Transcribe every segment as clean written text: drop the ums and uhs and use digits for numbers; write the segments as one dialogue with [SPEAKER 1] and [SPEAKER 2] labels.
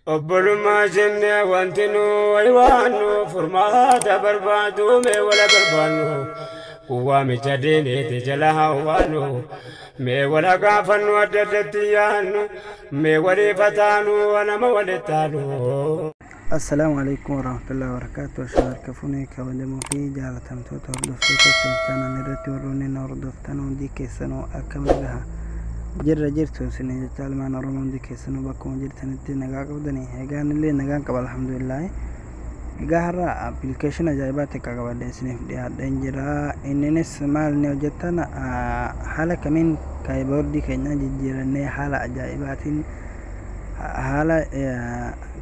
[SPEAKER 1] obbolummaa jennee wanti nu waywaannu furmaata barbaadu mee wala barbaannu kuwaa micha deemeeti jala hawwaannu mee wala gaafannu adda addatti yaannu mee walii fataanu wanama walittaanu.
[SPEAKER 2] Assalamu alaikum warahmatullahi wabarakatuh. Sharkafuni kabademo fi jaalatam toto hordoftoota sultaana irratti warroonni na hordoftan hundi keessanuu akkam nagaha jirra jirtu isin jaalmaan oromoo hundi keessanuu bakkuma jirtanitti nagaa qabdanii egaan illee nagaan qaba alhamdulillah. Egaa har'a application ajaa'ibaa takka qabadde isiniif dhiyaadheen jira. Innis maal ni hojjettan haala kamiin keyboardii keenya jijjiirannee haala ajaa'ibaatiin haala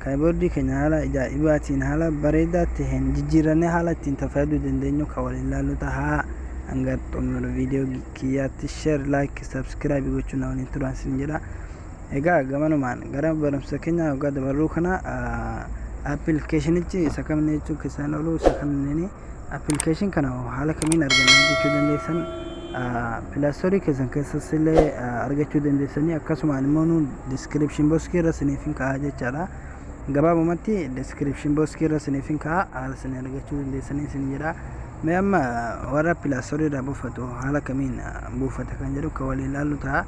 [SPEAKER 2] keyboardii keenya haala ajaa'ibaatiin haala bareedaa ta'een jijjiirannee haala ittiin tafayyaduu dandeenyu kan waliin ilaallu ta'a. Hanga xumura viidiyoo kiyyaatti share like subscribe gochuun waliin turan sin jedha. Egaa gamanumaan gara barumsa keenya waggaa dabarruu kana appilikeeshinichi isa kamni jechuun keessaan oolu isa kamni appilikeeshin kana haala kamiin argannee jechuu dandeessan Play keessan keessas illee argachuu dandeessanii akkasumaan immoo nu description box irra isiniif kaa'a jechaadha. Gabaabumatti description box irra isiniif kaa'a haala isin argachuu dandeessanii isin jedha. Mee amma warra Play irraa buufatu haala kamiin buufata kan jedhu kan waliin ilaallu ta'a.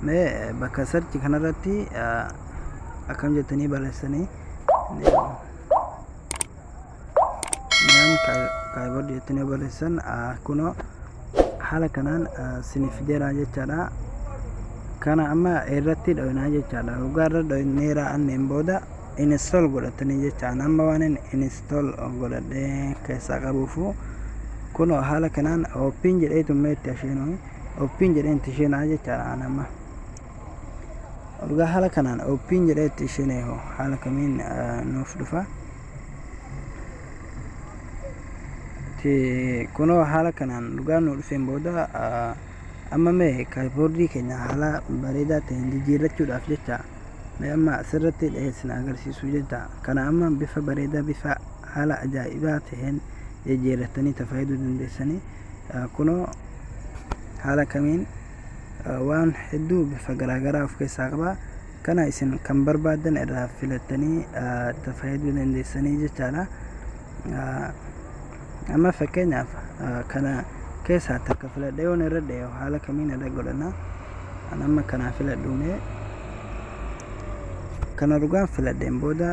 [SPEAKER 2] Mee bakka search kanarratti akkam jettanii barreessanii keyboard jettanii barreessan kunoo haala kanaan sinif jira jechaadha. Kana amma irratti dhoynaa jechaadha. Dhugaarra dhoyneera anneen booda install godhatanii jechaan amma waan install godhadhee keessaa qabuufu kunoo haala kanaan open jedheetu meetti asheenuu open jedheen tisheenaa jechaadha. Amma dhugaa haala kanaan open jedheetti isheenee haala kamiin nuuf dhufa kunoo haala kanaan dhugaa nu dhufeen booda amma mee keyboardii keenya haala bareedaa ta'een jijjiirrachuudhaaf jecha mee amma asirratti dhiyeessina agarsiisuu jecha. Kana amma bifa bareedaa bifa haala ajaa'ibaa ta'een jijjiirratanii tafayyaduu dandeessanii kunoo haala kamiin waan hedduu bifa garaagaraa of keessaa qaba. Kana isin kan barbaadan irraa filattanii tafayyaduu dandeessanii jechaadha. Amma fakkeenyaaf kana keessaa takka filadhee waan irra dhiyoo haala kamiin irra godhana amma kana filadhuune kana dhugaan filadheen booda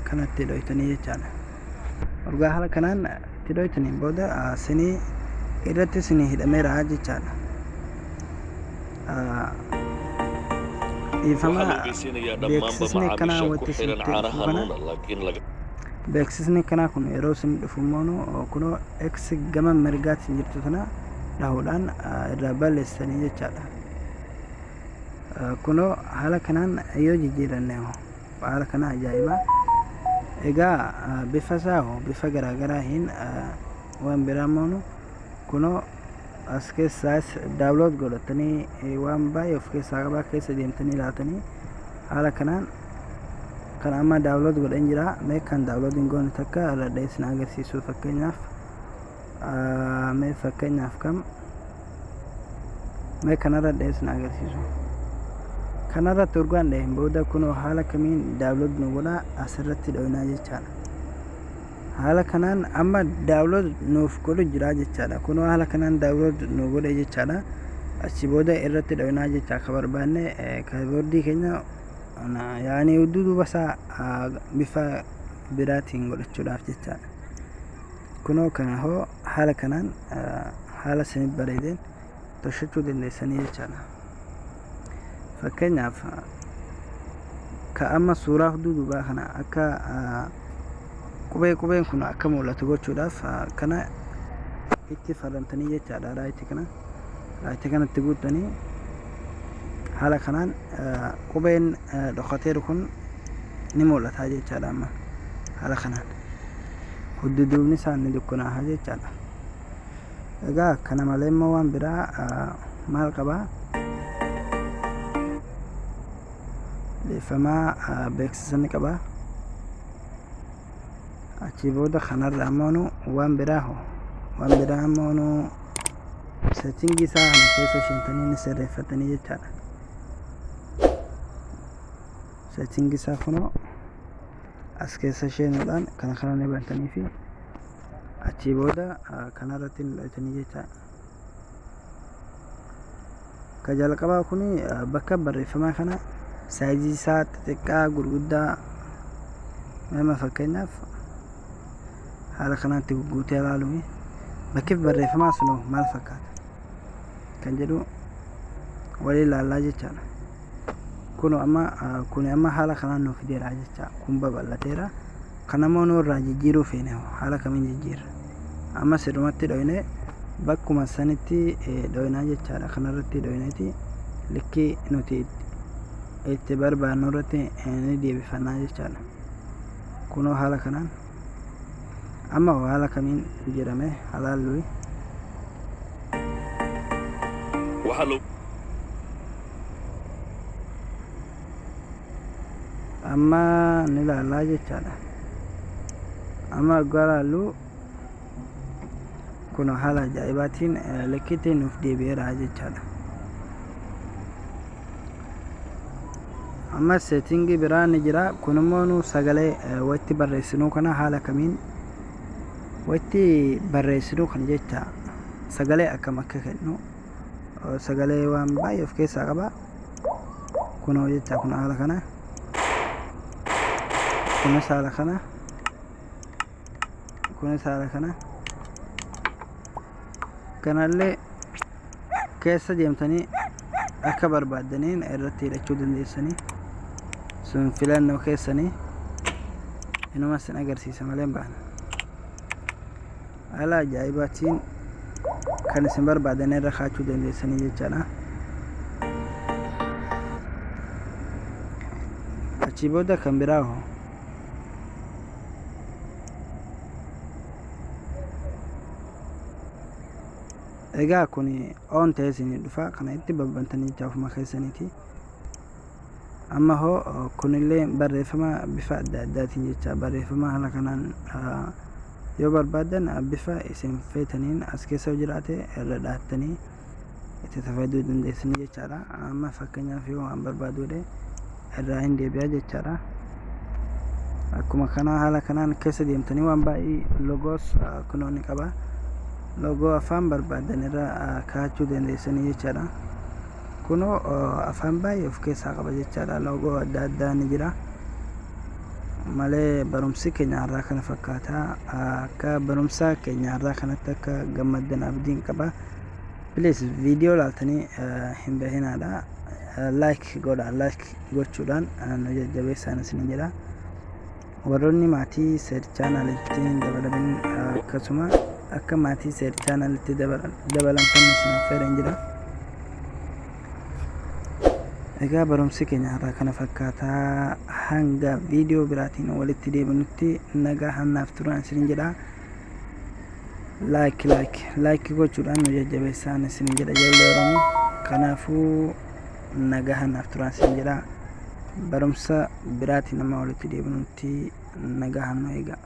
[SPEAKER 2] kanatti dhoytanii jechaadha. Dhugaa haala kanaan itti dhoytaniin booda sinii irratti sinii hidhameera jechaadha. Ifama beeksisni kanaa watti sinitti kana beeksisni kanaa kun yeroo isin dhufummoonu kunoo X gama mirgaatiin jirtu tana dhahuudhaan irraa balleessanii jechaadha. Kunoo haala kanaan yoo jijjiiranne haala kana ajaa'ibaa. Egaa bifa isaa bifa garaagaraa hin waan biraa moonu kunoo as keessaas download godhatanii waan baay'ee of keessaa qabaa keessa deemtanii ilaaltanii haala kanaan kan amma download godhan jira. Mee kan downloading goone takka irra dhiyeessina agarsiisuu fakkeenyaaf mee fakkeenyaaf kam mee kanarra dhiyeessina agarsiisu kanarratti urgaan dhaheen booda kunoo haala kamiin download nu godha asirratti dhoynaa jechaadha. Haala kanaan amma download nuuf godhu jira jechaadha. Kunoo haala kanaan download nu godhe jechaadha. Achi booda irratti dhoynaa jechaa akka barbaanne keyboardii keenya yaani duuba isaa bifa biraatiin godhachuudhaaf jechaadha. Kunoo kana hoo haala kanaan haala isinif bareedeen toshachuu dandeessanii jechaadha. Fakkeenyaaf ka amma suuraa duubaa kana akka qubeen kun akka mul'atu gochuudhaaf kana itti faramtanii jechaadha. Raayiti kanatti guuttanii haala kanaan qubeen dhokateeru kun ni mul'ata jechaadha. Amma haala kanaan hudduduubni isaa ni dukkanaa'a jechaadha. Egaa kana malee immoo waan biraa maal qabaa leeffamaa beeksisni qabaa. Achi booda kanarra ammoo waan biraa ammoo settingii isaa kana keessa sheentanii ni sirreeffatanii jechaadha. Settingii isaa kunoo as keessa sheenuudhaan kana ni bantanii fi achii booda kanarratti hidhatanii jecha ka jalqabaa kuni bakka barreeffamaa kana saayizii isaa xixiqqaa gurguddaa nama fakkeenyaaf haala kanatti guutee ilaaluun bakki barreeffamaa sun maal fakkaata kan jedhu walii ilaalaa jechaadha. kun amma haala kanaan nuuf fideera jecha kun babal'ateera kan ammoo nurraa jijjiiruu feene haala kamiin jijjiirra amma sirrumatti dhoyne bakkuma sanitti dhoynaa jechaadha. kanarratti dhoyneeti likkii nuti itti barbaannu irratti ni deebifannaa jechaadha. kunoo haala kanaan amma haala kamiin jedhame halaalluyi amma ni laalaa jechaadha. amma garaallu kun haala ajaa'ibaatiin likkiitti nuuf deebi'eera jechaadha. amma seetingii biraa ni jira. kun immoo nu sagalee watti barreessinuu kana haala kamiin watti barreessinuu kan jecha sagalee akkam akka kennu sagalee waan baay'ee of keessaa qaba. kunoo jecha kun haala kana kunis haala kana kunis haala kana kanallee keessa deemtanii akka barbaaddaniin irratti hidhachuu dandeessanii sun filannoo keessanii inuma sin agarsiisa malee hin baana. haala ajaa'ibaatiin kan isin barbaadan irra kaachuu dandeessanii jechaadha. achii booda kan biraa egaa kun on ta'ee isin dhufa kana itti babbantanii jaafuma keessaniiti. amma kunillee barreeffama bifa adda addaatiin jecha barreeffama haala kanaan yoo barbaadan bifa isin feetaniin as keessa jiraate irra dhaattanii itti fayyaduu dandeessanii jechaadha. amma fakkeenyaaf yoo waan barbaaduudhe irraa hin deebi'a jechaadha. akkuma kana haala kanaan keessa deemtanii waan baay'ee logoos kunoonni qaba. logo afaan barbaadan irra kaachuu dandeessanii jechaadha. kunoo afaan baay'ee of keessaa qaba jechaadha. logo adda addaa ni jira malee barumsi keenya irraa kana fakkaata. akka barumsa keenya irraa kanatti akka gammaddan abdiin qaba. please viidiyoo laaltanii hin bahinaadha. like godha. like gochuudhaan nu jajjabeessaa isin jedha. warroonni maatii seer chaanalitti dabalaman akkasuma akka maatii seer chaanalitti dabalamtan isin affeeran jira. egaa barumsi keenya irraa kana fakkaataa. hanga viidiyoo biraatiin walitti deebinutti nagaa hannaaf turan isin jedha. like gochuudhaan nu jajjabeessaa isin jedha ijoollee Oromoo. kanaafuu nagaa hannaaf turan isin jedha. barumsa biraatiin nama walitti deebinutti nagaa hannu eega.